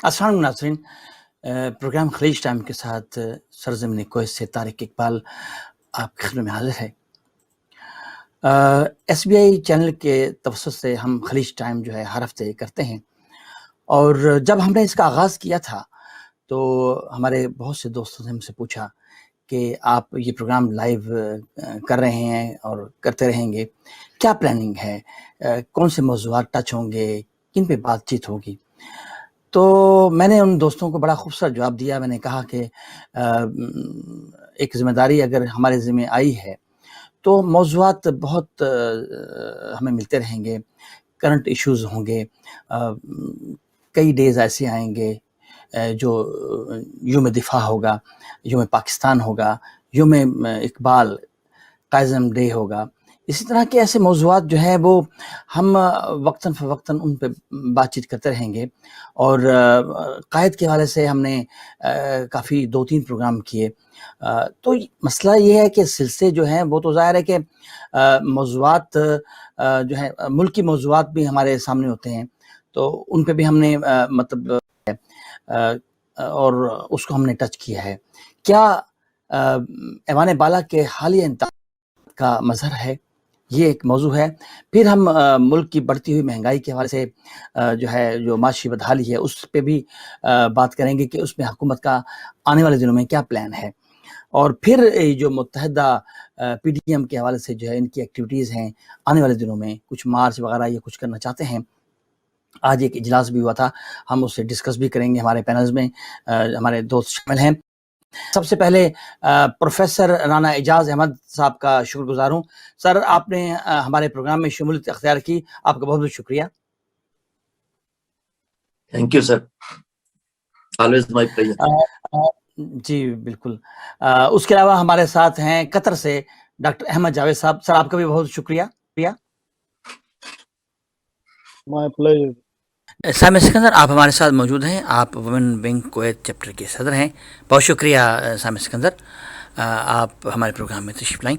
السلام علیکم ناظرین، پروگرام خلیج ٹائم کے ساتھ سرزمین کویت سے طارق اقبال آپ کی خدمت میں حاضر ہے۔ ایس بی آئی چینل کے توسط سے ہم خلیج ٹائم جو ہے ہر ہفتے کرتے ہیں، اور جب ہم نے اس کا آغاز کیا تھا تو ہمارے بہت سے دوستوں نے ہم سے پوچھا کہ آپ یہ پروگرام لائیو کر رہے ہیں اور کرتے رہیں گے، کیا پلاننگ ہے، کون سے موضوعات ٹچ ہوں گے، کن پہ بات چیت ہوگی؟ تو میں نے ان دوستوں کو بڑا خوبصورت جواب دیا۔ میں نے کہا کہ ایک ذمہ داری اگر ہمارے ذمہ آئی ہے تو موضوعات بہت ہمیں ملتے رہیں گے، کرنٹ ایشوز ہوں گے، کئی ڈیز ایسے آئیں گے جو یوم دفاع ہوگا، یوم پاکستان ہوگا، یوم اقبال، قائزم ڈے ہوگا۔ اسی طرح کے ایسے موضوعات جو ہیں وہ ہم وقتاً فوقتاً ان پہ بات چیت کرتے رہیں گے، اور قائد کے حوالے سے ہم نے کافی 2-3 پروگرام کیے۔ تو مسئلہ یہ ہے کہ سلسلے جو ہیں وہ تو ظاہر ہے کہ موضوعات جو ہیں ملکی موضوعات بھی ہمارے سامنے ہوتے ہیں، تو ان پہ بھی ہم نے مطلب اور اس کو ہم نے ٹچ کیا ہے۔ کیا ایوان بالا کے حالیہ انتخابات کا مظہر ہے، یہ ایک موضوع ہے۔ پھر ہم ملک کی بڑھتی ہوئی مہنگائی کے حوالے سے جو معاشی بدحالی ہے اس پہ بھی بات کریں گے کہ اس میں حکومت کا آنے والے دنوں میں کیا پلان ہے، اور پھر جو متحدہ پی ڈی ایم کے حوالے سے جو ہے ان کی ایکٹیویٹیز ہیں آنے والے دنوں میں، کچھ مارچ وغیرہ یہ کچھ کرنا چاہتے ہیں۔ آج ایک اجلاس بھی ہوا تھا، ہم اس سے ڈسکس بھی کریں گے، ہمارے پینلز میں ہمارے دوست شامل ہیں۔ سب سے پہلے پروفیسر رانا اعجاز احمد صاحب کا شکر گزار ہوں۔ سر، آپ نے ہمارے پروگرام میں شمولیت اختیار کی، آپ کا بہت بہت شکریہ۔ Thank you sir, always my pleasure. جی بالکل۔ اس کے علاوہ ہمارے ساتھ ہیں قطر سے ڈاکٹر احمد جاوید صاحب۔ سر، آپ کا بھی بہت شکریہ۔ مائی پلیزر۔ سامع سکندر، آپ ہمارے ساتھ موجود ہیں، آپ وومن ونگ کویت چیپٹر کے صدر ہیں۔ بہت شکریہ سامع سکندر، آپ ہمارے پروگرام میں تشریف لائیں۔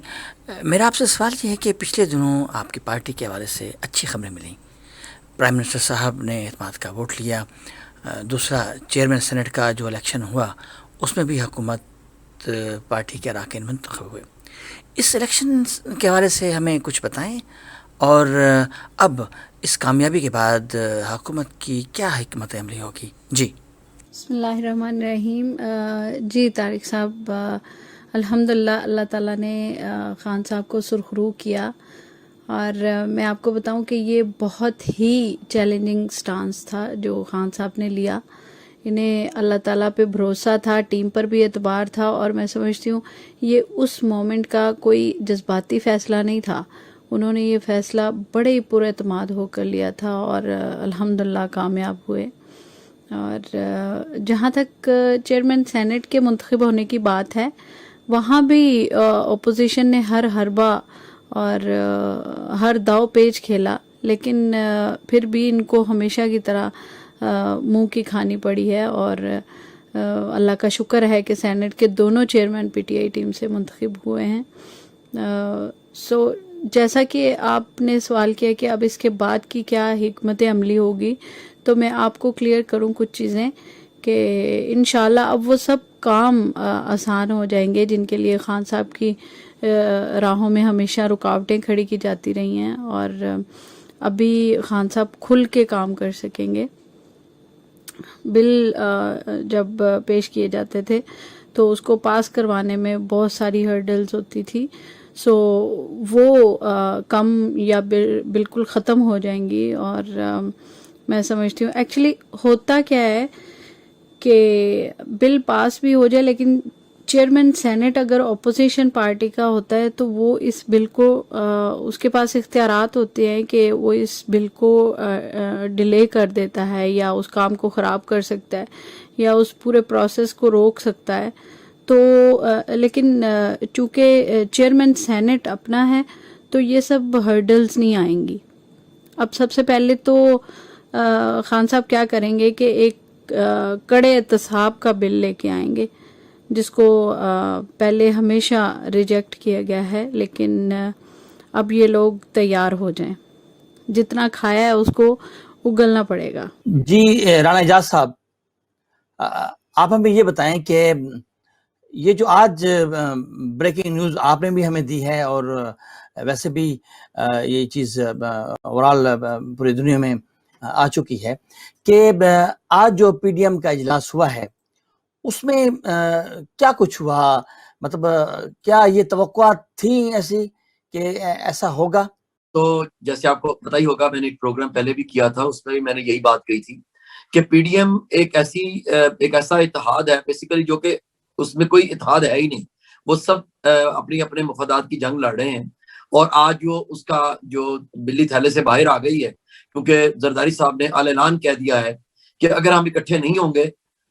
میرا آپ سے سوال یہ ہے کہ پچھلے دنوں آپ کی پارٹی کے حوالے سے اچھی خبریں ملیں۔ پرائم منسٹر صاحب نے اعتماد کا ووٹ لیا، دوسرا چیئرمین سینٹ کا جو الیکشن ہوا اس میں بھی حکومت پارٹی کے اراکین منتخب ہوئے۔ اس الیکشن کے حوالے سے ہمیں کچھ بتائیں، اور اب اس کامیابی کے بعد حکومت کی کیا حکمت عملی ہوگی؟ جی بسم اللہ الرحمن الرحیم۔ جی طارق صاحب، الحمدللہ اللہ تعالیٰ نے خان صاحب کو سرخرو کیا، اور میں آپ کو بتاؤں کہ یہ بہت ہی چیلنجنگ سٹانس تھا جو خان صاحب نے لیا۔ انہیں اللہ تعالیٰ پہ بھروسہ تھا، ٹیم پر بھی اعتبار تھا، اور میں سمجھتی ہوں یہ اس مومنٹ کا کوئی جذباتی فیصلہ نہیں تھا۔ انہوں نے یہ فیصلہ بڑے پر اعتماد ہو کر لیا تھا، اور الحمدللہ کامیاب ہوئے۔ اور جہاں تک چیئرمین سینٹ کے منتخب ہونے کی بات ہے، وہاں بھی اپوزیشن نے ہر حربہ اور ہر داؤ پیچ کھیلا، لیکن پھر بھی ان کو ہمیشہ کی طرح منہ کی کھانی پڑی ہے، اور اللہ کا شکر ہے کہ سینٹ کے دونوں chairman P T I team سے منتخب ہوئے ہیں۔ سو جیسا کہ آپ نے سوال کیا کہ اب اس کے بعد کی کیا حکمت عملی ہوگی، تو میں آپ کو کلیئر کروں کچھ چیزیں کہ انشاءاللہ اب وہ سب کام آسان ہو جائیں گے جن کے لیے خان صاحب کی راہوں میں ہمیشہ رکاوٹیں کھڑی کی جاتی رہی ہیں، اور ابھی خان صاحب کھل کے کام کر سکیں گے۔ بل جب پیش کیے جاتے تھے تو اس کو پاس کروانے میں بہت ساری ہرڈلز ہوتی تھی، سو وہ کم یا بالکل ختم ہو جائیں گی۔ اور میں سمجھتی ہوں ایکچولی ہوتا کیا ہے کہ بل پاس بھی ہو جائے، لیکن چیئرمین سینٹ اگر اپوزیشن پارٹی کا ہوتا ہے تو وہ اس بل کو اس کے پاس اختیارات ہوتے ہیں کہ وہ اس بل کو ڈیلے کر دیتا ہے، یا اس کام کو خراب کر سکتا ہے، یا اس پورے پروسیس کو روک سکتا ہے۔ تو لیکن چونکہ چیئرمین سینٹ اپنا ہے تو یہ سب ہرڈلز نہیں آئیں گی۔ اب سب سے پہلے تو خان صاحب کیا کریں گے کہ ایک کڑے احتساب کا بل لے کے آئیں گے، جس کو پہلے ہمیشہ ریجیکٹ کیا گیا ہے، لیکن اب یہ لوگ تیار ہو جائیں، جتنا کھایا ہے اس کو اگلنا پڑے گا۔ جی رانا اعجاز صاحب، آپ ہمیں یہ بتائیں کہ یہ جو آج بریکنگ نیوز آپ نے بھی ہمیں دی ہے اور ویسے بھی یہ چیز اوورال پوری دنیا میں آ چکی ہے کہ آج جو پی ڈی ایم کا اجلاس ہوا ہے اس میں کیا کچھ ہوا، مطلب کیا یہ توقعات تھیں ایسی کہ ایسا ہوگا؟ تو جیسے آپ کو پتہ ہی ہوگا، میں نے ایک پروگرام پہلے بھی کیا تھا، اس میں بھی میں نے یہی بات کہی تھی کہ پی ڈی ایم ایک ایسا اتحاد ہے بیسیکلی جو کہ اس میں کوئی اتحاد ہے ہی نہیں، وہ سب اپنی اپنے مفادات کی جنگ لڑ رہے ہیں. اور آج جو اس کا جو بلی تھیلے سے باہر آ گئی ہے، کیونکہ زرداری صاحب نے اعلان کہہ دیا ہے کہ اگر ہم اکٹھے نہیں ہوں گے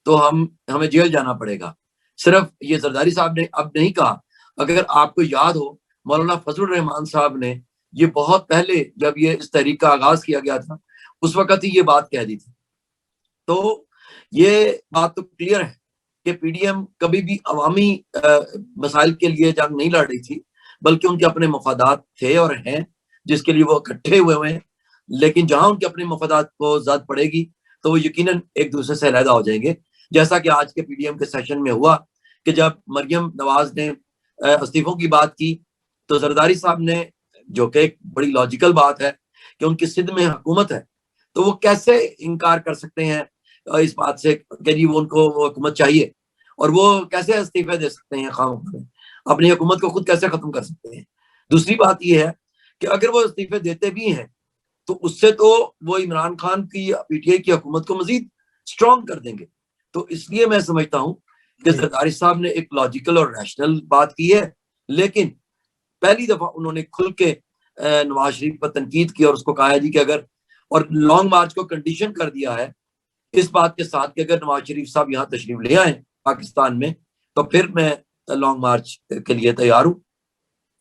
تو ہمیں جیل جانا پڑے گا. صرف یہ زرداری صاحب نے اب نہیں کہا، اگر آپ کو یاد ہو مولانا فضل الرحمان صاحب نے یہ بہت پہلے جب یہ اس تحریک کا آغاز کیا گیا تھا اس وقت ہی یہ بات کہہ دی تھی. تو یہ بات تو کلیئر ہے کہ پی ڈی ایم کبھی بھی عوامی مسائل کے لیے جنگ نہیں لڑ رہی تھی، بلکہ ان کے اپنے مفادات تھے اور ہیں جس کے لیے وہ اکٹھے ہوئے ہیں. لیکن جہاں ان کے اپنے مفادات کو زد پڑے گی تو وہ یقیناً ایک دوسرے سے علیحدہ ہو جائیں گے، جیسا کہ آج کے پی ڈی ایم کے سیشن میں ہوا کہ جب مریم نواز نے استعفوں کی بات کی تو زرداری صاحب نے، جو کہ ایک بڑی لاجیکل بات ہے کہ ان کی سندھ میں حکومت ہے، تو وہ کیسے انکار کر سکتے ہیں اس بات سے کہ جی ان کو وہ حکومت چاہیے، اور وہ کیسے استعفے دے سکتے ہیں، اپنی حکومت کو خود کیسے ختم کر سکتے ہیں. دوسری بات یہ ہے کہ اگر وہ استعفے دیتے بھی ہیں تو اس سے تو وہ عمران خان کی پی ٹی آئی کی حکومت کو مزید اسٹرانگ کر دیں گے. تو اس لیے میں سمجھتا ہوں کہ زرداری صاحب نے ایک لاجیکل اور ریشنل بات کی ہے، لیکن پہلی دفعہ انہوں نے کھل کے نواز شریف پر تنقید کی اور اس کو کہا جی کہ اگر، اور لانگ مارچ کو کنڈیشن کر دیا ہے اس بات کے ساتھ کہ اگر نواز شریف صاحب یہاں تشریف لے آئیں پاکستان میں تو پھر میں لانگ مارچ کے لیے تیار ہوں،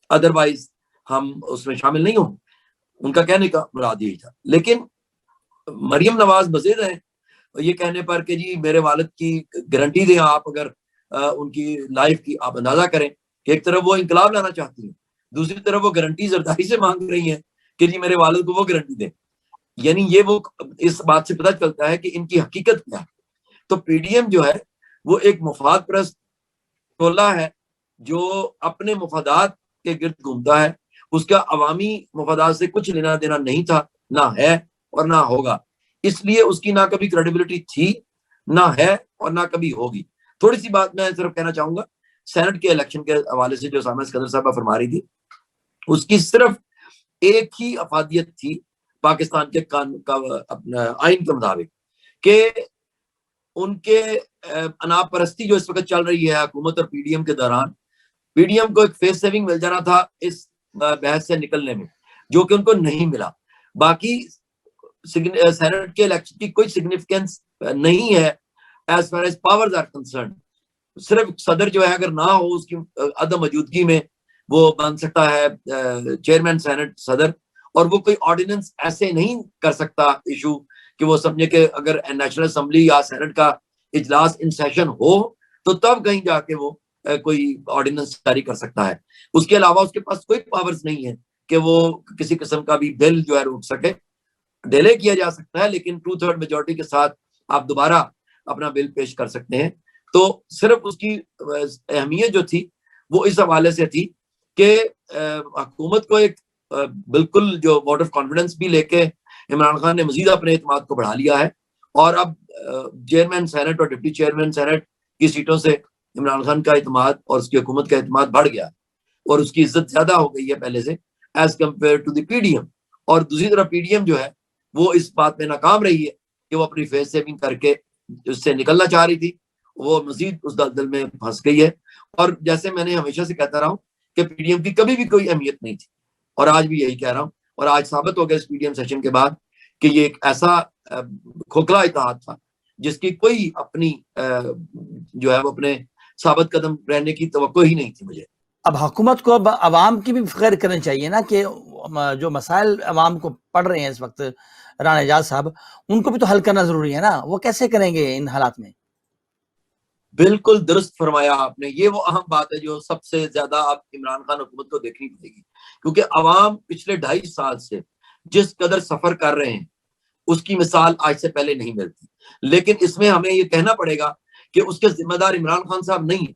ادروائز ہم اس میں شامل نہیں ہوں. ان کا کہنے کا مراد یہی تھا. لیکن مریم نواز مزید ہیں یہ کہنے پر کہ جی میرے والد کی گارنٹی دیں آپ، اگر ان کی لائف کی آپ اندازہ کریں کہ ایک طرف وہ انقلاب لانا چاہتی ہیں، دوسری طرف وہ گارنٹی زرداری سے مانگ رہی ہیں کہ جی میرے والد کو وہ گارنٹی دیں. یعنی یہ وہ اس بات سے پتہ چلتا ہے کہ ان کی حقیقت کیا ہے. تو پی ڈی ایم جو ہے وہ ایک مفاد پرست ٹولہ ہے جو اپنے مفادات کے گرد گھومتا ہے، اس کا عوامی مفادات سے کچھ لینا دینا نہیں تھا، نہ ہے اور نہ ہوگا. اس لیے اس کی نہ کبھی کریڈیبلٹی تھی، نہ ہے اور نہ کبھی ہوگی. تھوڑی سی بات میں صرف کہنا چاہوں گا سینٹ کے الیکشن کے حوالے سے جو سامع اسکندر صاحبہ فرما رہی تھی، اس کی صرف ایک ہی افادیت تھی پاکستان کے اپنا آئین کے مطابق کہ ان کے انا پرستی جو اس وقت چل رہی ہے حکومت اور پی ڈی ایم کے دوران، پی ڈی ایم کو ایک فیس سیونگ مل جانا تھا اس بحث سے نکلنے میں، جو کہ ان کو نہیں ملا. باقی سینٹ کے الیکشن کی کوئی سگنیفیکینس نہیں ہے as far as powers are concern. صرف صدر جو ہے اگر نہ ہو اس کی عدم موجودگی میں وہ بن سکتا ہے چیئرمین سینٹ صدر، اور وہ کوئی آرڈیننس ایسے نہیں کر سکتا ایشو کہ وہ سمجھے کہ اگر نیشنل اسمبلی یا سینٹ کا اجلاس ان سیشن ہو تو تب کہیں جا کے وہ کوئی آرڈیننس جاری کر سکتا ہے. اس کے علاوہ اس کے پاس کوئی پاورز نہیں ہے کہ وہ کسی قسم کا بھی بل جو ہے روک سکے. ڈیلے کیا جا سکتا ہے لیکن 2/3 میجورٹی کے ساتھ آپ دوبارہ اپنا بل پیش کر سکتے ہیں. تو صرف اس کی اہمیت جو تھی وہ اس حوالے سے تھی کہ حکومت کو ایک بالکل جو ووٹ آف کانفیڈنس بھی لے کے عمران خان نے مزید اپنے اعتماد کو بڑھا لیا ہے، اور اب چیئرمین سینٹ اور ڈپٹی چیئرمین سینٹ کی سیٹوں سے عمران خان کا اعتماد اور اس کی حکومت کا اعتماد بڑھ گیا اور اس کی عزت زیادہ ہو گئی ہے پہلے سے as compare to the P D M. اور دوسری طرف پی ڈی ایم جو ہے وہ اس بات میں ناکام رہی ہے کہ وہ اپنی فیس سیونگ کر کے اس سے نکلنا چاہ رہی تھی، وہ مزید اس دلدل میں پھنس گئی ہے. اور جیسے میں نے ہمیشہ سے کہتا رہا ہوں کہ پی ڈی ایم کی کبھی بھی کوئی اہمیت نہیں تھی، اور آج بھی یہی کہہ رہا ہوں، اور آج ثابت ہو گیا اس پی ڈی ایم سیشن کے بعد کہ یہ ایک ایسا کھوکھلا اتحاد تھا جس کی کوئی اپنی جو ہے وہ اپنے ثابت قدم رہنے کی توقع ہی نہیں تھی مجھے. اب حکومت کو اب عوام کی بھی فکر کرنی چاہیے نا کہ جو مسائل عوام کو پڑ رہے ہیں اس وقت، رانا اعجاز صاحب ان کو بھی تو حل کرنا ضروری ہے نا. وہ کیسے کریں گے ان حالات میں؟ بالکل درست فرمایا آپ نے. یہ وہ اہم بات ہے جو سب سے زیادہ اب عمران خان حکومت کو دیکھنی پڑے گی، کیونکہ عوام پچھلے 2.5 سال سے جس قدر سفر کر رہے ہیں اس کی مثال آج سے پہلے نہیں ملتی. لیکن اس میں ہمیں یہ کہنا پڑے گا کہ اس کے ذمہ دار عمران خان صاحب نہیں ہے.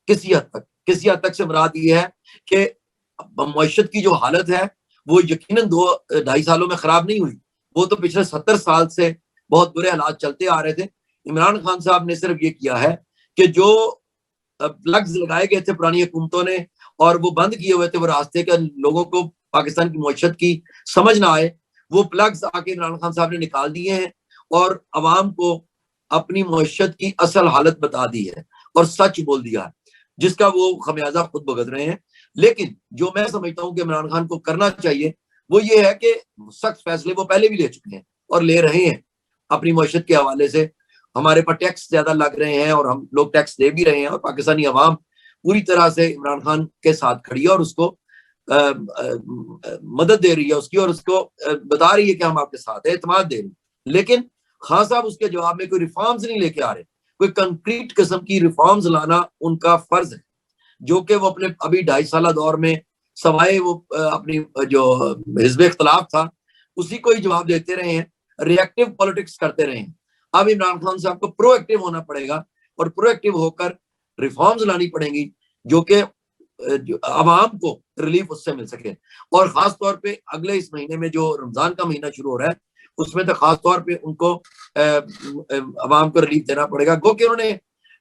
کسی حد تک سے مراد یہ ہے کہ معیشت کی جو حالت ہے وہ یقیناً 2-2.5 سالوں میں خراب نہیں ہوئی, وہ تو پچھلے 70 سال سے بہت برے حالات چلتے آ رہے تھے. عمران خان صاحب نے صرف یہ کیا ہے کہ جو پلگز لگائے گئے تھے پرانی حکومتوں نے اور وہ بند کیے ہوئے تھے وہ راستے کے, لوگوں کو پاکستان کی معیشت کی سمجھ نہ آئے, وہ پلگز آ کے عمران خان صاحب نے نکال دیے ہیں اور عوام کو اپنی معیشت کی اصل حالت بتا دی ہے اور سچ بول دیا ہے, جس کا وہ خمیازہ خود بھگت رہے ہیں. لیکن جو میں سمجھتا ہوں کہ عمران خان کو کرنا چاہیے وہ یہ ہے کہ سخت فیصلے وہ پہلے بھی لے چکے ہیں اور لے رہے ہیں اپنی معیشت کے حوالے سے. ہمارے پر ٹیکس زیادہ لگ رہے ہیں اور ہم لوگ ٹیکس دے بھی رہے ہیں, اور پاکستانی عوام پوری طرح سے عمران خان کے ساتھ کھڑی ہے اور اس کو مدد دے رہی ہے اس کی, اور اس کو بتا رہی ہے کہ ہم آپ کے ساتھ ہیں, اعتماد دے رہی ہے. لیکن خان صاحب اس کے جواب میں کوئی ریفارمز نہیں لے کے آ رہے, کوئی کنکریٹ قسم کی ریفارمز لانا ان کا فرض ہے, جو کہ وہ اپنے ابھی 2.5 سالہ دور میں سوائے وہ اپنی جو حزب اختلاف تھا اسی کو ہی جواب دیتے رہے ہیں, ری ایکٹیو پالیٹکس کرتے رہے ہیں. اب عمران خان صاحب کو پرو ایکٹیو ہونا پڑے گا اور پرو ایکٹیو ہو کر ریفارمز لانی پڑیں گی جو کہ عوام کو ریلیف اس سے مل سکے. اور خاص طور پہ اگلے اس مہینے میں جو رمضان کا مہینہ شروع ہو رہا ہے اس میں تو خاص طور پہ ان کو عوام کو ریلیف دینا پڑے گا, گو کہ انہوں نے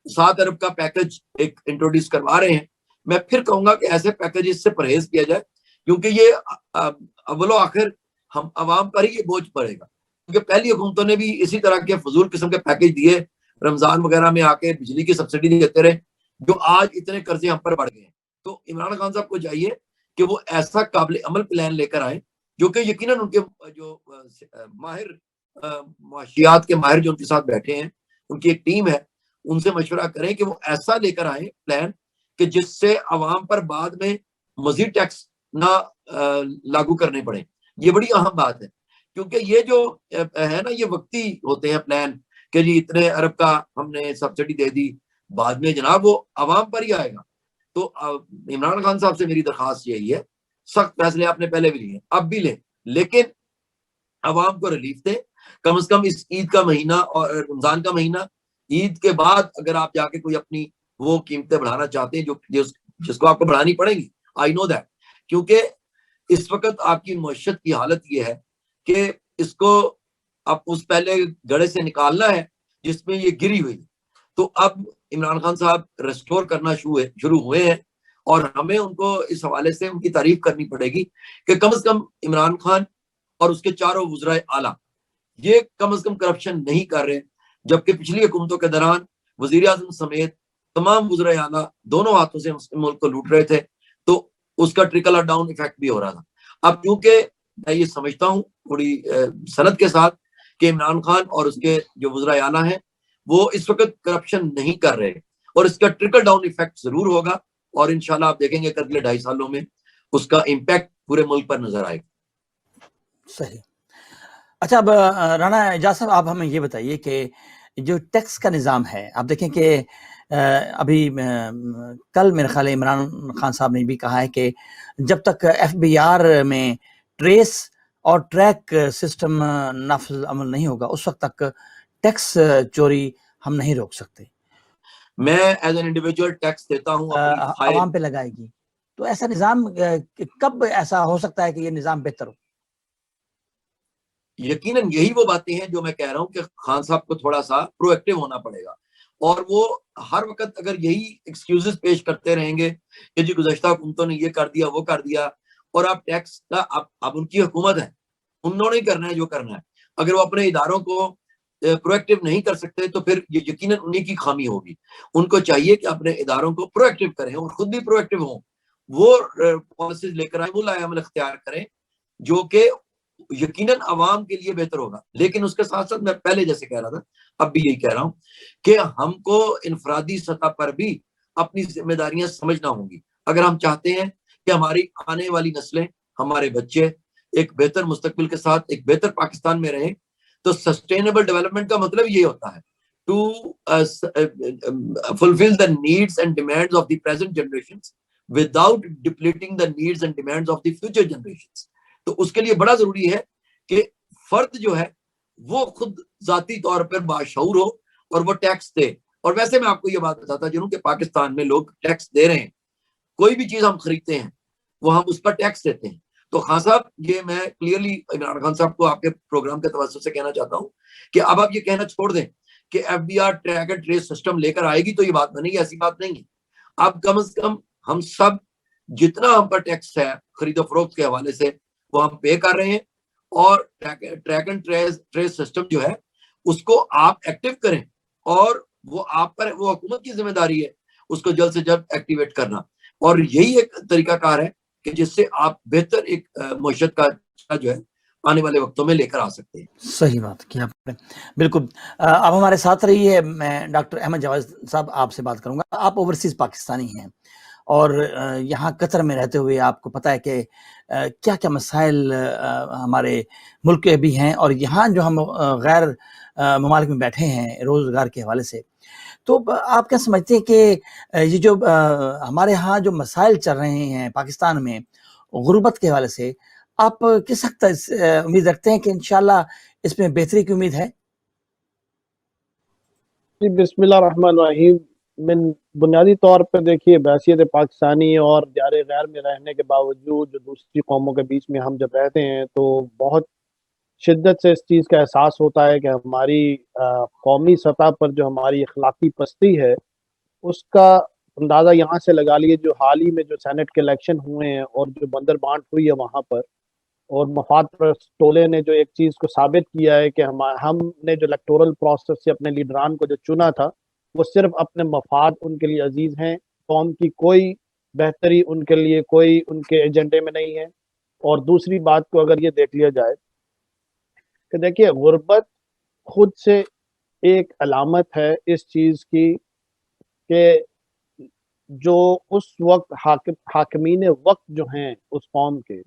7 ارب کا پیکج ایک انٹروڈیوس کروا رہے ہیں. میں پھر کہوں گا کہ ایسے پیکیجز سے پرہیز کیا جائے کیونکہ یہ اول و آخر ہم عوام پر ہی یہ بوجھ پڑے گا, کیونکہ پہلی حکومتوں نے بھی اسی طرح کے فضول قسم کے پیکج دیے, رمضان وغیرہ میں آ کے بجلی کی سبسڈی دیتے رہے, جو آج اتنے قرضے ہم پر بڑھ گئے ہیں. تو عمران خان صاحب کو چاہیے کہ وہ ایسا قابل عمل پلان لے کر آئیں جو کہ یقیناً ان کے جو ماہر معاشیات کے ماہر جو ان کے ساتھ بیٹھے ہیں, ان کی ایک ٹیم ہے, ان سے مشورہ کریں کہ وہ ایسا لے کر آئیں پلان کہ جس سے عوام پر بعد میں مزید ٹیکس نہ لاگو کرنے پڑے. یہ بڑی اہم بات ہے کیونکہ یہ جو ہے نا یہ وقتی ہوتے ہیں پلان کہ جی اتنے ارب کا ہم نے سبسڈی دے دی, بعد میں جناب وہ عوام پر ہی آئے گا. تو عمران خان صاحب سے میری درخواست یہی ہے, سخت فیصلے آپ نے پہلے بھی لیے اب بھی لیں, لیکن عوام کو ریلیف دیں. کم از کم اس عید کا مہینہ اور رمضان کا مہینہ, عید کے بعد اگر آپ جا کے کوئی اپنی وہ قیمتیں بڑھانا چاہتے ہیں جو جس کو آپ کو بڑھانی پڑیں گی, آئی نو دیٹ, کیونکہ اس وقت آپ کی معیشت کی حالت یہ ہے کہ اس کو اب اس پہلے گڑھے سے نکالنا ہے جس میں یہ گری ہوئی. تو اب عمران خان صاحب ریسٹور کرنا شروع ہوئے ہیں اور ہمیں ان کو اس حوالے سے ان کی تعریف کرنی پڑے گی کہ کم از کم عمران خان اور اس کے چاروں وزرائے اعلیٰ یہ کم از کم کرپشن نہیں کر رہے, جبکہ پچھلی حکومتوں کے دوران وزیر اعظم سمیت تمام وزرائے اعلیٰ دونوں ہاتھوں سے ملک کو لوٹ رہے تھے, تو اس کا ٹرکل ڈاؤن ایفیکٹ بھی ہو رہا تھا. اب کیونکہ میں یہ سمجھتا ہوں تھوڑی سند کے ساتھ کہ عمران خان اور اس کے جو وزرائے اعلیٰ ہیں وہ اس وقت کرپشن نہیں کر رہے, اور اس کا ٹرکل ڈاؤن ایفیکٹ ضرور ہوگا, اور انشاءاللہ آپ دیکھیں گے کہ اگلے 2.5 سالوں میں اس کا امپیکٹ پورے ملک پر نظر آئے گا. صحیح. اچھا, اب رانا اعجاز صاحب آپ ہمیں یہ بتائیے کہ جو ٹیکس کا نظام ہے, آپ دیکھیں کہ ابھی کل میرے خیال عمران خان صاحب نے بھی کہا ہے کہ جب تک ایف بی آر میں ٹریس اور ٹریک سسٹم نافذ عمل نہیں ہوگا اس وقت تک ٹیکس چوری ہم نہیں روک سکتے. میں ایز این انڈیویجول ٹیکس دیتا ہوں عوام پہ لگائے گی, تو ایسا نظام کب ایسا ہو سکتا ہے کہ یہ نظام بہتر ہو؟ یقیناً یہی وہ باتیں ہیں جو میں کہہ رہا ہوں کہ خان صاحب کو تھوڑا سا پرو ایکٹیو ہونا پڑے گا, اور وہ ہر وقت اگر یہی ایکسکیوزز پیش کرتے رہیں گے کہ جی گزشتہ حکومتوں نے یہ کر دیا وہ کر دیا, اور آپ ٹیکس کا اب ان کی حکومت ہے, انہوں نے کرنا ہے جو کرنا ہے. اگر وہ اپنے اداروں کو پرو ایکٹیو نہیں کر سکتے تو پھر یہ یقیناً انہی کی خامی ہوگی. ان کو چاہیے کہ اپنے اداروں کو پرو ایکٹیو کریں اور خود بھی پرو ایکٹیو ہوں, وہ پالیسیز لے کر آئیں, وہ لائے عمل اختیار کریں جو کہ یقیناً عوام کے لیے بہتر ہوگا. لیکن اس کے ساتھ ساتھ میں پہلے جیسے کہہ رہا تھا اب بھی یہی کہہ رہا ہوں کہ ہم کو انفرادی سطح پر بھی اپنی ذمہ داریاں سمجھنا ہوں گی. اگر ہم چاہتے ہیں کہ ہماری آنے والی نسلیں, ہمارے بچے ایک بہتر مستقبل کے ساتھ ایک بہتر پاکستان میں رہیں, تو سسٹینیبل ڈیولپمنٹ کا مطلب یہ ہوتا ہے to fulfill the needs and demands of the present generations without depleting the needs and demands of the future generations. تو اس کے لیے بڑا ضروری ہے کہ فرد جو ہے وہ خود ذاتی طور پر باشعور ہو اور وہ ٹیکس دے, اور ویسے میں آپ کو یہ بات بتاتا چلوں کہ پاکستان میں لوگ ٹیکس دے رہے ہیں، کوئی بھی چیز ہم خریدتے ہیں وہ ہم اس پر ٹیکس دیتے ہیں. تو خان صاحب یہ میں کلیئرلی عمران خان صاحب کو آپ کے پروگرام کے توسط سے کہنا چاہتا ہوں کہ اب آپ یہ کہنا چھوڑ دیں کہ F B R track and trace system لے کر آئے گی تو یہ بات بنے گی، ایسی بات نہیں ہے. اب کم از کم ہم سب جتنا ہم پر ٹیکس ہے خرید و فروخت کے حوالے سے وہ ہم پے کر رہے ہیں، اور ٹریک اینڈ ٹریس سسٹم جو ہے اس کو آپ ایکٹیو کریں، اور وہ آپ پر، وہ حکومت کی ذمہ داری ہے اس کو جلد سے جلد ایکٹیویٹ کرنا. اور یہی ایک طریقہ کار ہے کہ جس سے آپ بہتر ایک معیشت کا جو ہے آنے والے وقتوں میں لے کر آ سکتے ہیں. صحیح بات کی آپ نے، بالکل. اب ہمارے ساتھ رہی ہے، میں ڈاکٹر احمد جاوید صاحب آپ سے بات کروں گا. آپ اوورسیز پاکستانی ہیں اور یہاں قطر میں رہتے ہوئے آپ کو پتہ ہے کہ کیا کیا مسائل ہمارے ملک کے بھی ہیں، اور یہاں جو ہم غیر ممالک میں بیٹھے ہیں روزگار کے حوالے سے، تو آپ کیا سمجھتے ہیں کہ یہ جو ہمارے ہاں جو مسائل چل رہے ہیں پاکستان میں غربت کے حوالے سے، آپ کس حد تک امید رکھتے ہیں کہ انشاءاللہ اس میں بہتری کی امید ہے؟ جی بسم اللہ الرحمن الرحیم. من بنیادی طور پر دیکھیے، بحیثیت پاکستانی اور دیار غیر میں رہنے کے باوجود جو دوسری قوموں کے بیچ میں ہم جب رہتے ہیں تو بہت شدت سے اس چیز کا احساس ہوتا ہے کہ ہماری قومی سطح پر جو ہماری اخلاقی پستی ہے اس کا اندازہ یہاں سے لگا لیے. جو حال ہی میں جو سینٹ کے الیکشن ہوئے ہیں اور جو بندر بانٹ ہوئی ہے وہاں پر، اور مفاد پرست ٹولے نے جو ایک چیز کو ثابت کیا ہے کہ ہم نے جو الیکٹورل پروسیس سے اپنے لیڈران کو جو چنا تھا وہ صرف اپنے مفاد ان کے لیے عزیز ہیں، قوم کی کوئی بہتری ان کے لیے کوئی ان کے ایجنڈے میں نہیں ہے. اور دوسری بات کو اگر یہ دیکھ لیا جائے کہ دیکھیے، غربت خود سے ایک علامت ہے اس چیز کی کہ جو اس وقت حاکمین وقت جو ہیں اس قوم کے،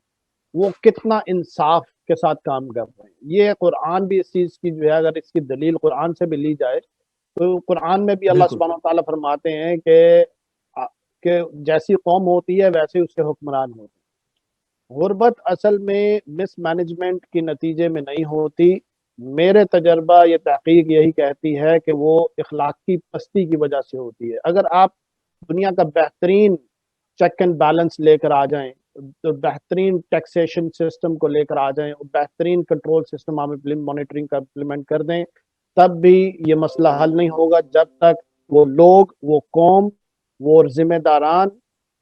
وہ کتنا انصاف کے ساتھ کام کر رہے ہیں. یہ قرآن بھی اس چیز کی جو ہے، اگر اس کی دلیل قرآن سے بھی لی جائے تو قرآن میں بھی اللہ بالکل سبحانہ وتعالیٰ فرماتے ہیں کہ جیسی قوم ہوتی ہے ویسے اس کے حکمران ہوتے ہیں. غربت اصل میں مس مینجمنٹ کے نتیجے میں نہیں ہوتی. میرے تجربہ یہ تحقیق یہی کہتی ہے کہ وہ اخلاقی پستی کی وجہ سے ہوتی ہے. اگر آپ دنیا کا بہترین چیک اینڈ بیلنس لے کر آ جائیں، تو بہترین ٹیکسیشن سسٹم کو لے کر آ جائیں، بہترین کنٹرول سسٹم آپ مانیٹرنگ کا امپلیمنٹ کر دیں، تب بھی یہ مسئلہ حل نہیں ہوگا جب تک وہ لوگ، وہ قوم، وہ ذمہ داران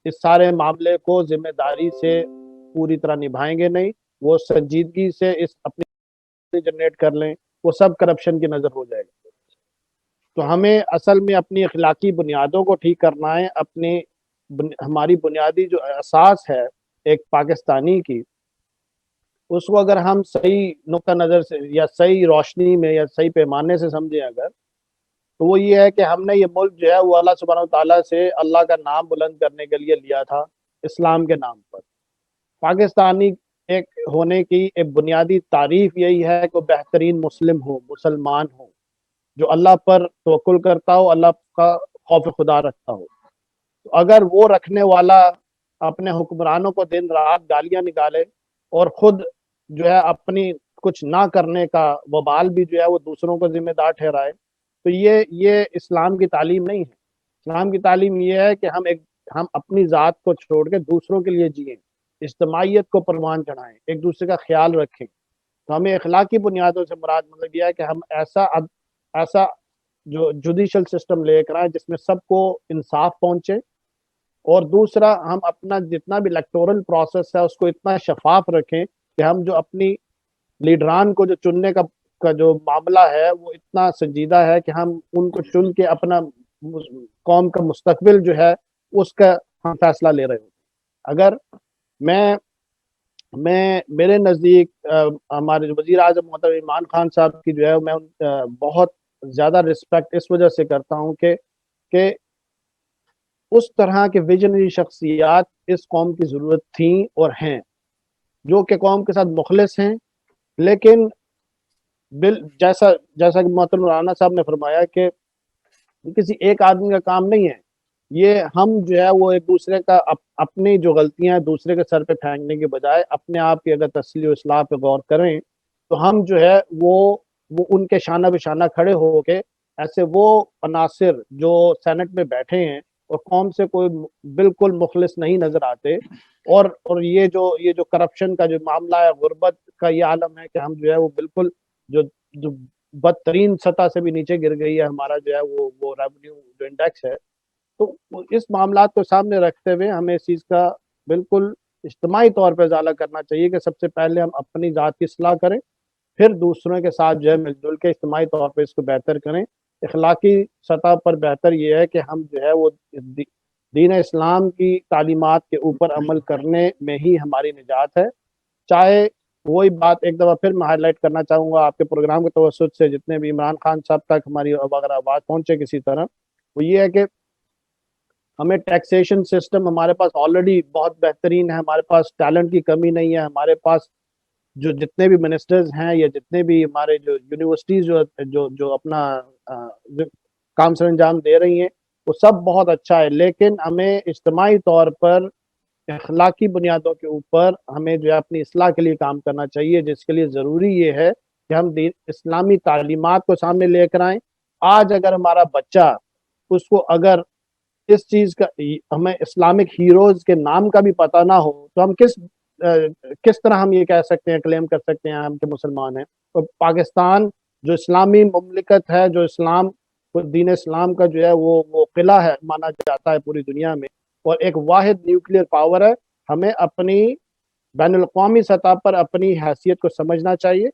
اس سارے معاملے کو ذمہ داری سے پوری طرح نبھائیں گے نہیں. وہ سنجیدگی سے اس اپنی جنریٹ کر لیں، وہ سب کرپشن کی نظر ہو جائے گا. تو ہمیں اصل میں اپنی اخلاقی بنیادوں کو ٹھیک کرنا ہے. ہماری بنیادی جو اساس ہے ایک پاکستانی کی، اس کو اگر ہم صحیح نقطہ نظر سے یا صحیح روشنی میں یا صحیح پیمانے سے سمجھیں اگر، تو وہ یہ ہے کہ ہم نے یہ ملک جو ہے وہ اللہ سبحانہ وتعالیٰ سے اللہ کا نام بلند کرنے کے لیے لیا تھا، اسلام کے نام پر. پاکستانی ایک ہونے کی ایک بنیادی تعریف یہی ہے کہ وہ بہترین مسلم ہو، مسلمان ہو، جو اللہ پر توکل کرتا ہو، اللہ کا خوف خدا رکھتا ہو. تو اگر وہ رکھنے والا اپنے حکمرانوں کو دن رات گالیاں نکالے اور خود جو ہے اپنی کچھ نہ کرنے کا وبال بھی جو ہے وہ دوسروں کو ذمہ دار ٹھہرائے، تو یہ اسلام کی تعلیم نہیں ہے. اسلام کی تعلیم یہ ہے کہ ہم اپنی ذات کو چھوڑ کے دوسروں کے لیے جئیں، اجتماعیت کو پروان چڑھائیں، ایک دوسرے کا خیال رکھیں. تو ہمیں اخلاقی بنیادوں سے مراد مطلب یہ ہے کہ ہم ایسا جو جوڈیشل سسٹم لے کر آئیں جس میں سب کو انصاف پہنچے، اور دوسرا ہم اپنا جتنا بھی الیکٹورل پروسیس ہے اس کو اتنا شفاف رکھیں کہ ہم جو اپنی لیڈران کو جو چننے کا جو معاملہ ہے وہ اتنا سنجیدہ ہے کہ ہم ان کو چن کے اپنا قوم کا مستقبل جو ہے اس کا ہم فیصلہ لے رہے ہوں. اگر میں میرے نزدیک ہمارے وزیر اعظم محترم عمران خان صاحب کی جو ہے میں بہت زیادہ رسپیکٹ اس وجہ سے کرتا ہوں کہ اس طرح کے ویژنری شخصیات اس قوم کی ضرورت تھیں اور ہیں، جو کہ قوم کے ساتھ مخلص ہیں. لیکن جیسا کہ محترم رانا صاحب نے فرمایا کہ کسی ایک آدمی کا کام نہیں ہے. یہ ہم جو ہے وہ ایک دوسرے کا اپنی جو غلطیاں ہیں دوسرے کے سر پہ پھینکنے کے بجائے اپنے آپ کی اگر تصحیح و اصلاح پہ غور کریں تو ہم جو ہے وہ ان کے شانہ بہ شانہ کھڑے ہو کے ایسے وہ عناصر جو سینٹ میں بیٹھے ہیں اور قوم سے کوئی بالکل مخلص نہیں نظر آتے، اور یہ جو کرپشن کا جو معاملہ ہے، غربت کا یہ عالم ہے کہ ہم جو ہے وہ بالکل جو بدترین سطح سے بھی نیچے گر گئی ہے ہمارا جو ہے وہ ریونیو جو انڈیکس ہے. تو اس معاملات کو سامنے رکھتے ہوئے ہمیں اس چیز کا بالکل اجتماعی طور پہ ازالہ کرنا چاہیے کہ سب سے پہلے ہم اپنی ذات کی اصلاح کریں، پھر دوسروں کے ساتھ جو ہے مل جل کے اجتماعی طور پہ اس کو بہتر کریں. اخلاقی سطح پر بہتر یہ ہے کہ ہم جو ہے وہ دین اسلام کی تعلیمات کے اوپر عمل کرنے میں ہی ہماری نجات ہے. چاہے وہی بات ایک دفعہ پھر میں ہائی لائٹ کرنا چاہوں گا آپ کے پروگرام کے توسط سے، جتنے بھی عمران خان صاحب تک ہماری اگر آواز پہنچے کسی طرح، وہ یہ ہے کہ ہمیں ٹیکسیشن سسٹم ہمارے پاس آلریڈی بہت بہترین ہے، ہمارے پاس ٹیلنٹ کی کمی نہیں ہے، ہمارے پاس جو جتنے بھی منسٹرز ہیں یا جتنے بھی ہمارے جو یونیورسٹیز جو اپنا کام سر انجام دے رہی ہیں وہ سب بہت اچھا ہے، لیکن ہمیں اجتماعی طور پر اخلاقی بنیادوں کے اوپر ہمیں جو ہے اپنی اصلاح کے لیے کام کرنا چاہیے، جس کے لیے ضروری یہ ہے کہ ہم اسلامی تعلیمات کو سامنے لے کر آئیں. آج اگر ہمارا بچہ اس کو اگر اس چیز کا ہمیں اسلامک ہیروز کے نام کا بھی پتہ نہ ہو تو ہم کس طرح ہم یہ کہہ سکتے ہیں، کلیم کر سکتے ہیں ہم کہ مسلمان ہیں. اور پاکستان جو اسلامی مملکت ہے، جو دین اسلام کا جو ہے وہ قلعہ ہے مانا جاتا ہے پوری دنیا میں، اور ایک واحد نیوکلیئر پاور ہے. ہمیں اپنی بین الاقوامی سطح پر اپنی حیثیت کو سمجھنا چاہیے،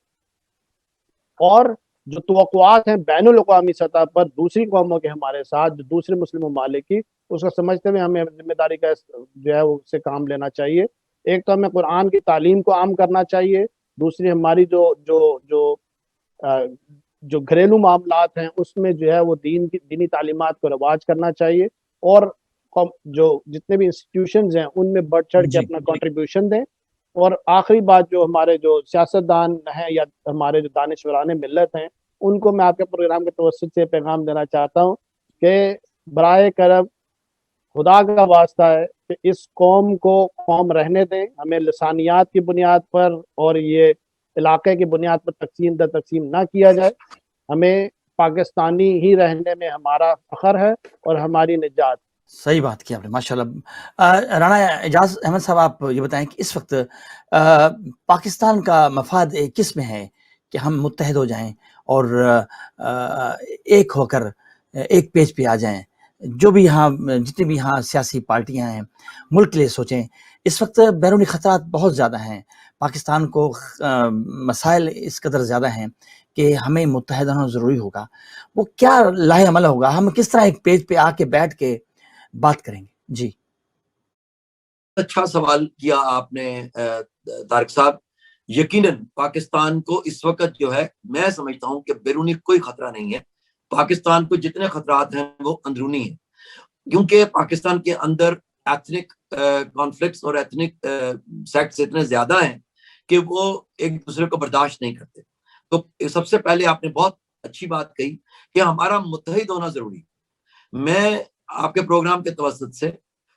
اور جو توقعات ہیں بین الاقوامی سطح پر دوسری قوموں کے ہمارے ساتھ، جو دوسرے مسلم ممالک کی، اس کو سمجھتے ہوئے ہمیں ذمہ داری کا جو ہے اس سے کام لینا چاہیے. ایک تو ہمیں قرآن کی تعلیم کو عام کرنا چاہیے، دوسری ہماری جو گھریلو معاملات ہیں اس میں جو ہے وہ دینی تعلیمات کو رواج کرنا چاہیے، اور جو جتنے بھی انسٹیٹیوشنز ہیں ان میں بڑھ چڑھ کے اپنا کنٹریبیوشن دیں. اور آخری بات، جو ہمارے جو سیاستدان ہیں یا ہمارے جو دانشوران ملت ہیں، ان کو میں آپ کے پروگرام کے توسط سے پیغام دینا چاہتا ہوں کہ برائے کرم خدا کا واسطہ ہے کہ اس قوم کو قوم رہنے دیں. ہمیں لسانیات کی بنیاد پر اور یہ علاقے کی بنیاد پر تقسیم در تقسیم نہ کیا جائے. ہمیں پاکستانی ہی رہنے میں ہمارا فخر ہے اور ہماری نجات. صحیح بات کی آپ نے، ماشاء اللہ. رانا اعجاز احمد صاحب، آپ یہ بتائیں کہ اس وقت پاکستان کا مفاد کس میں ہے کہ ہم متحد ہو جائیں اور ایک ہو کر ایک پیج پہ آ جائیں؟ جو بھی یہاں جتنی بھی یہاں سیاسی پارٹیاں ہیں ملک کے لیے سوچیں. اس وقت بیرونی خطرات بہت زیادہ ہیں، پاکستان کو مسائل اس قدر زیادہ ہیں کہ ہمیں متحد ہونا ضروری ہوگا. وہ کیا لاہ عمل ہوگا؟ ہم کس طرح ایک پیج پہ آ کے بیٹھ کے بات کریں گے؟ جی اچھا سوال کیا آپ نے طارق صاحب. یقیناً پاکستان کو اس وقت جو ہے میں سمجھتا ہوں کہ بیرونی کوئی خطرہ نہیں ہے. پاکستان کو جتنے خطرات ہیں وہ اندرونی ہیں، کیونکہ پاکستان کے اندر ایتھنک کانفلکٹس اور ایتھنک سیکٹس اتنے زیادہ ہیں کہ وہ ایک دوسرے کو برداشت نہیں کرتے. تو سب سے پہلے آپ نے بہت اچھی بات کہی کہ ہمارا متحد ہونا ضروری. میں آپ کے پروگرام کے توسط سے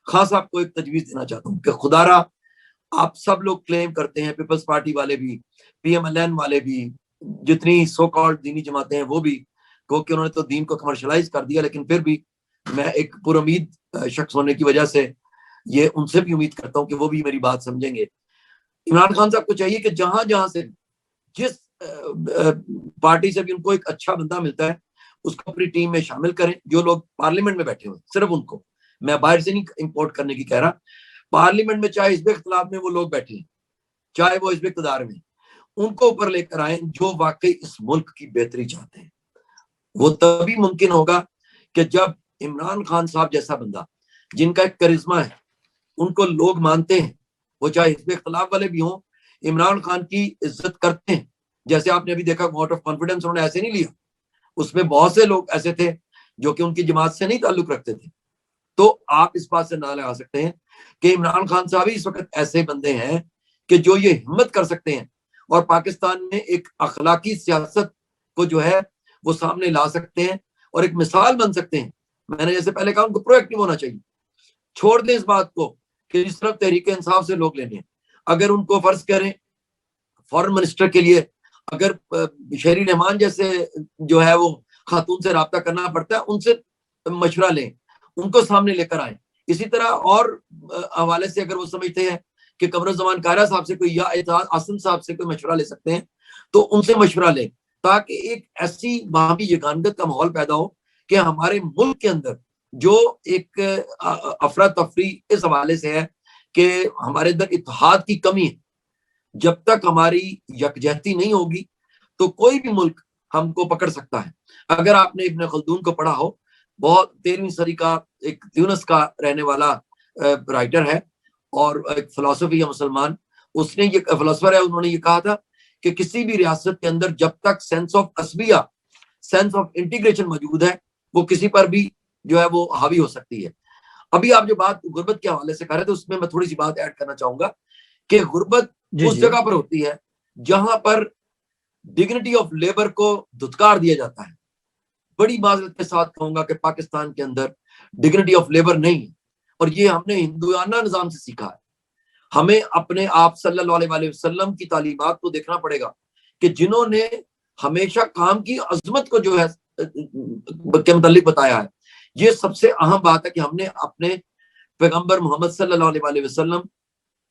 خاص آپ کو ایک تجویز دینا چاہتا ہوں کہ خدا را آپ سب لوگ کلیم کرتے ہیں، پیپلز پارٹی والے بھی، پی ایم ایل این والے بھی، جتنی سو کالڈ دینی جماعتیں ہیں وہ بھی، کیونکہ انہوں نے تو دین کو کمرشلائز کر دیا، لیکن پھر بھی میں ایک پر امید شخص ہونے کی وجہ سے یہ ان سے بھی امید کرتا ہوں کہ وہ بھی میری بات سمجھیں گے. عمران خان صاحب کو چاہیے کہ جہاں جہاں سے جس پارٹی سے بھی ان کو ایک اچھا بندہ ملتا ہے اس کو اپنی ٹیم میں شامل کریں. جو لوگ پارلیمنٹ میں بیٹھے ہوئے صرف ان کو، میں باہر سے نہیں امپورٹ کرنے کی کہہ رہا، پارلیمنٹ میں چاہے حزب اختلاف میں وہ لوگ بیٹھے ہیں، چاہے وہ حزب اقتدار میں، ان کو اوپر لے کر آئیں جو واقعی اس ملک کی بہتری چاہتے ہیں. وہ تبھی ممکن ہوگا کہ جب عمران خان صاحب جیسا بندہ جن کا ایک کرزما ہے، ان کو لوگ مانتے ہیں، وہ چاہے حزب اختلاف والے بھی ہوں، عمران خان کی عزت کرتے ہیں. جیسے آپ نے ابھی دیکھا ووٹ آف کانفیڈنس انہوں نے ایسے نہیں لیا، اس میں بہت سے لوگ ایسے تھے جو کہ ان کی جماعت سے نہیں تعلق رکھتے تھے. تو آپ اس بات سے نہ لگا سکتے ہیں کہ عمران خان صاحب اس وقت ایسے بندے ہیں کہ جو یہ ہمت کر سکتے ہیں اور پاکستان میں ایک اخلاقی سیاست کو جو ہے وہ سامنے لا سکتے ہیں اور ایک مثال بن سکتے ہیں. میں نے جیسے پہلے کہا ان کو پرو ایکٹیو ہونا چاہیے. چھوڑ دیں اس بات کو کہ جس طرف تحریک انصاف سے لوگ لینے ہیں. اگر ان کو فرض کریں فارن منسٹر کے لیے اگر شہری رحمان جیسے جو ہے وہ خاتون سے رابطہ کرنا پڑتا ہے، ان سے مشورہ لیں، ان کو سامنے لے کر آئیں. اسی طرح اور حوالے سے اگر وہ سمجھتے ہیں کہ قمر الزمان قاہرہ صاحب سے کوئی یا اعتراض آسم صاحب سے کوئی مشورہ لے سکتے ہیں تو ان سے مشورہ لیں، تاکہ ایک ایسی باہمی یگانگت کا ماحول پیدا ہو کہ ہمارے ملک کے اندر جو ایک افراتفری اس حوالے سے ہے کہ ہمارے اندر اتحاد کی کمی ہے، جب تک ہماری یکجہتی نہیں ہوگی تو کوئی بھی ملک ہم کو پکڑ سکتا ہے. اگر آپ نے ابن خلدون کو پڑھا ہو، بہت 13ویں صدی کا ایک تیونس کا رہنے والا رائٹر ہے اور ایک فلسفی ہے مسلمان، اس نے یہ فلسفر ہے، انہوں نے یہ کہا تھا کہ کسی بھی ریاست کے اندر جب تک سینس آف عصبیہ، سینس آف انٹیگریشن موجود ہے، وہ کسی پر بھی جو ہے وہ حاوی ہو سکتی ہے. ابھی آپ جو بات غربت کے حوالے سے کر رہے تھے، اس میں تھوڑی سی بات ایڈ کرنا چاہوں گا کہ غربت اس جگہ پر ہوتی ہے جہاں پر ڈگنیٹی آف لیبر کو دھتکار دیا جاتا ہے. بڑی معذرت کے ساتھ کہوں گا کہ پاکستان کے اندر ڈگنیٹی آف لیبر نہیں ہے، اور یہ ہم نے ہندوانہ نظام سے سیکھا ہے. ہمیں اپنے آپ صلی اللہ علیہ وسلم کی تعلیمات کو دیکھنا پڑے گا کہ جنہوں نے ہمیشہ کام کی عظمت کو جو ہے کے متعلق بتایا ہے. یہ سب سے اہم بات ہے کہ ہم نے اپنے پیغمبر محمد صلی اللہ علیہ وسلم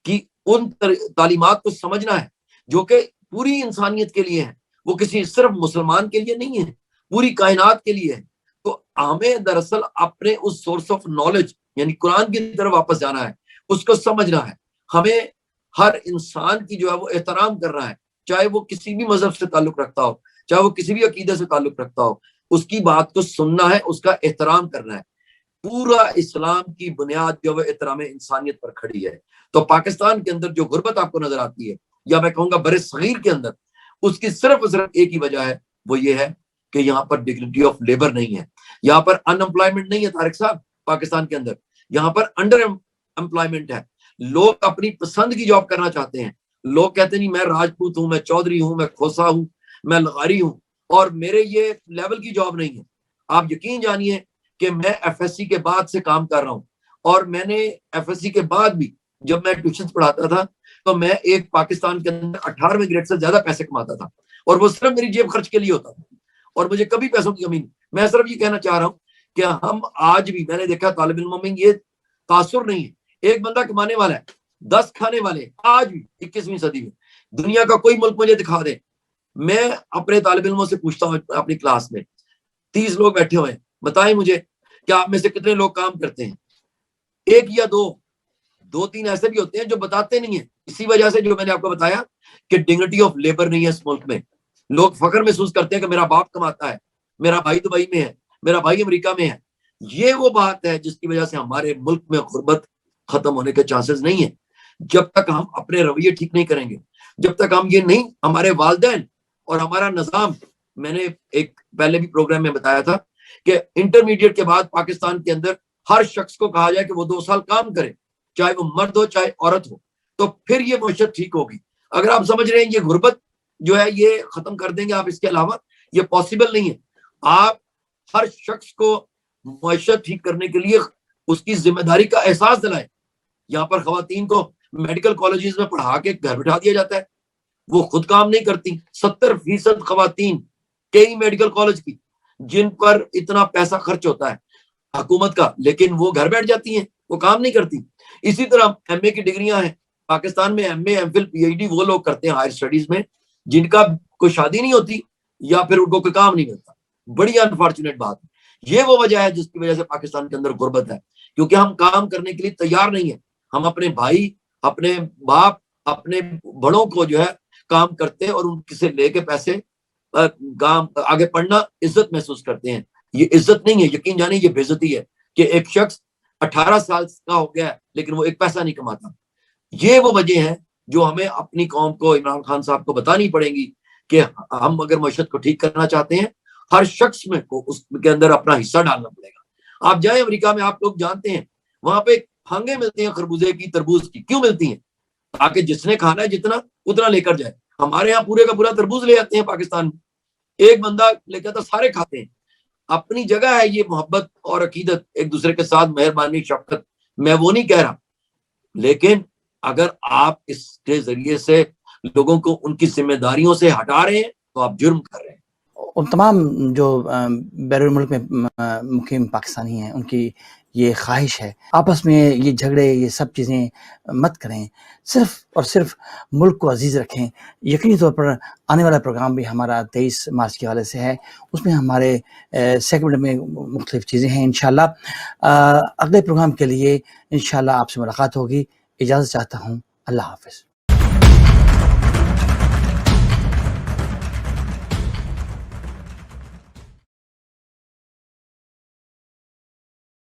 کی ان تعلیمات کو سمجھنا ہے جو کہ پوری انسانیت کے لیے ہے، وہ کسی صرف مسلمان کے لیے نہیں ہے، پوری کائنات کے لیے ہے. تو ہمیں دراصل اپنے اس سورس آف نالج یعنی قرآن کی طرف واپس جانا ہے، اس کو سمجھنا ہے. ہمیں ہر انسان کی جو ہے وہ احترام کرنا ہے، چاہے وہ کسی بھی مذہب سے تعلق رکھتا ہو، چاہے وہ کسی بھی عقیدے سے تعلق رکھتا ہو، اس کی بات کو سننا ہے، اس کا احترام کرنا ہے. پورا اسلام کی بنیاد جو ہے احترام انسانیت پر کھڑی ہے. تو پاکستان کے اندر جو غربت آپ کو نظر آتی ہے، یا میں کہوں گا بر صغیر کے اندر، اس کی صرف ایک ہی وجہ ہے، وہ یہ ہے کہ یہاں پر ڈگنیٹی آف لیبر نہیں ہے، یہاں پر ان امپلائمنٹ نہیں ہے. طارق صاحب، پاکستان کے اندر یہاں پر انڈر امپلائمنٹ ہے. لوگ اپنی پسند کی جاب کرنا چاہتے ہیں. لوگ کہتے نہیں میں راجپوت ہوں، میں چودھری ہوں، میں کھوسا ہوں، میں لغاری ہوں، اور میرے یہ لیول کی جاب نہیں ہے. آپ یقین جانیے کہ میں ایف ایس سی کے بعد سے کام کر رہا ہوں، اور میں نے ایف ایس سی کے بعد بھی جب میں ٹیوشن پڑھاتا تھا تو میں ایک پاکستان کے اندر 18ویں گریڈ سے زیادہ پیسے کماتا تھا، اور وہ صرف میری جیب خرچ کے لیے ہوتا تھا، اور مجھے کبھی پیسوں کی کمی نہیں. میں صرف یہ کہنا چاہ رہا ہوں کہ ہم آج بھی، میں نے دیکھا طالب علموں میں یہ تاثر نہیں ہے. ایک بندہ کمانے والا ہے، 10 کھانے والے ہیں. آج بھی 21ویں صدی میں دنیا کا کوئی ملک مجھے دکھا دے. میں اپنے طالب علموں سے پوچھتا ہوں اپنی کلاس میں، 30 لوگ بیٹھے ہوئے ہیں، بتائیں مجھے کہ آپ میں سے کتنے لوگ کام کرتے ہیں؟ ایک یا دو تین ایسے بھی ہوتے ہیں جو بتاتے نہیں ہیں. اسی وجہ سے جو میں نے آپ کو بتایا کہ ڈگنیٹی آف لیبر نہیں ہے اس ملک میں. لوگ فخر محسوس کرتے ہیں کہ میرا باپ کماتا ہے، میرا بھائی دبئی میں ہے، میرا بھائی امریکہ میں ہے. یہ وہ بات ہے جس کی وجہ سے ہمارے ملک میں غربت ختم ہونے کے چانسز نہیں ہیں. جب تک ہم اپنے رویے ٹھیک نہیں کریں گے، جب تک ہم یہ نہیں، ہمارے والدین اور ہمارا نظام، میں نے ایک پہلے بھی پروگرام میں بتایا تھا کہ انٹرمیڈیٹ کے بعد پاکستان کے اندر ہر شخص کو کہا جائے کہ وہ 2 سال کام کرے، چاہے وہ مرد ہو چاہے عورت ہو، تو پھر یہ معیشت ٹھیک ہوگی. اگر آپ سمجھ رہے ہیں یہ غربت جو ہے یہ ختم کر دیں گے آپ، اس کے علاوہ یہ پاسبل نہیں ہے. آپ ہر شخص کو معیشت ٹھیک کرنے کے لیے اس کی ذمہ داری کا احساس دلائیں. یہاں پر خواتین کو میڈیکل کالجز میں پڑھا کے گھر بٹھا دیا جاتا ہے، وہ خود کام نہیں کرتی. 70% خواتین کئی میڈیکل کالج کی جن پر اتنا پیسہ خرچ ہوتا ہے حکومت کا، لیکن وہ گھر بیٹھ جاتی ہیں، وہ کام نہیں کرتی. اسی طرح ایم اے کی ڈگریاں ہیں پاکستان میں، M A, M Phil, P H D وہ لوگ کرتے ہیں ہائر اسٹڈیز میں جن کا کوئی شادی نہیں ہوتی یا پھر ان کو کوئی کام نہیں ملتا. بڑی انفارچونیٹ بات ہے. یہ وہ وجہ ہے جس کی وجہ سے پاکستان کے اندر غربت ہے، کیونکہ ہم کام کرنے کے لیے تیار نہیں ہیں. ہم اپنے بھائی، اپنے باپ، اپنے بڑوں کو جو ہے کام کرتے ہیں اور ان سے لے کے پیسے کام آگے پڑھنا عزت محسوس کرتے ہیں. یہ عزت نہیں ہے، یقین جانے یہ بے عزتی ہے کہ ایک شخص 18 سال کا ہو گیا ہے لیکن وہ ایک پیسہ نہیں کماتا. یہ وہ وجہ ہیں جو ہمیں اپنی قوم کو، عمران خان صاحب کو بتانی پڑیں گی کہ ہم اگر معیشت کو ٹھیک کرنا چاہتے ہیں، ہر شخص میں کو اس کے اندر اپنا حصہ ڈالنا پڑے گا. آپ جائیں امریکہ میں، آپ لوگ جانتے ہیں وہاں پہ پھانگیں ملتی ہیں خربوزے کی، تربوز کی. کیوں ملتی ہیں؟ تاکہ جس نے کھانا ہے جتنا اتنا لے کر جائے. ہمارے یہاں پورے کا پورا تربوز لے آتے ہیں پاکستان میں، ایک بندہ لے کے آتا، سارے کھاتے ہیں. اپنی جگہ ہے یہ محبت اور عقیدت، ایک دوسرے کے ساتھ مہربانی، شفقت، میں وہ نہیں کہہ رہا، لیکن اگر آپ اس کے ذریعے سے لوگوں کو ان کی ذمہ داریوں سے ہٹا رہے ہیں تو آپ جرم کر رہے ہیں. ان تمام جو بیرون ملک میں مقیم پاکستانی ہیں ان کی یہ خواہش ہے آپس میں یہ جھگڑے یہ سب چیزیں مت کریں، صرف اور صرف ملک کو عزیز رکھیں۔ یقینی طور پر آنے والا پروگرام بھی ہمارا 23 مارچ کے حوالے سے ہے، اس میں ہمارے سیگمنٹ میں مختلف چیزیں ہیں انشاءاللہ۔ اگلے پروگرام کے لیے انشاءاللہ آپ سے ملاقات ہوگی۔ اجازت چاہتا ہوں، اللہ حافظ۔